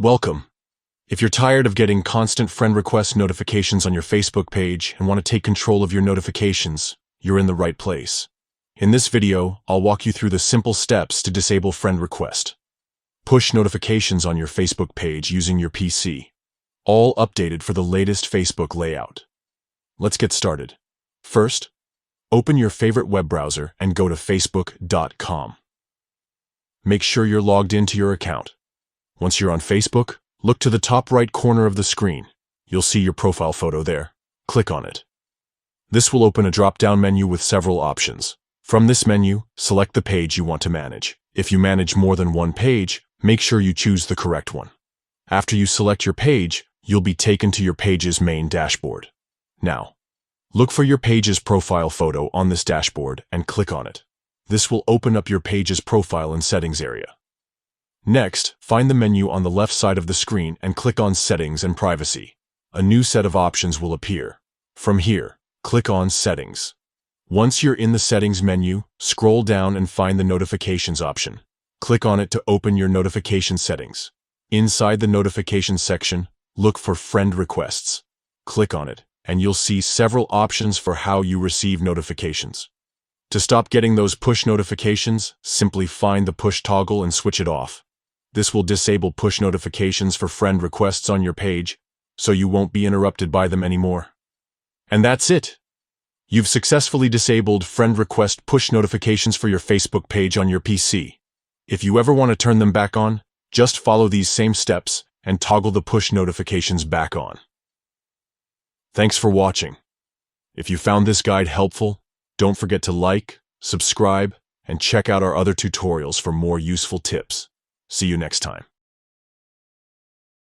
Welcome. If you're tired of getting constant friend request notifications on your Facebook page and want to take control of your notifications, you're in the right place. In this video, I'll walk you through the simple steps to disable friend request. Push notifications on your Facebook page using your PC. All updated for the latest Facebook layout. Let's get started. First, open your favorite web browser and go to facebook.com. Make sure you're logged into your account. Once you're on Facebook, look to the top right corner of the screen. You'll see your profile photo there. Click on it. This will open a drop-down menu with several options. From this menu, select the page you want to manage. If you manage more than one page, make sure you choose the correct one. After you select your page, you'll be taken to your page's main dashboard. Now, look for your page's profile photo on this dashboard and click on it. This will open up your page's profile and settings area. Next, find the menu on the left side of the screen and click on Settings and Privacy. A new set of options will appear. From here, click on Settings. Once you're in the Settings menu, scroll down and find the Notifications option. Click on it to open your notification settings. Inside the Notifications section, look for Friend Requests. Click on it, and you'll see several options for how you receive notifications. To stop getting those push notifications, simply find the push toggle and switch it off. This will disable push notifications for friend requests on your page, so you won't be interrupted by them anymore. And that's it! You've successfully disabled friend request push notifications for your Facebook page on your PC. If you ever want to turn them back on, just follow these same steps and toggle the push notifications back on. Thanks for watching. If you found this guide helpful, don't forget to like, subscribe, and check out our other tutorials for more useful tips. See you next time.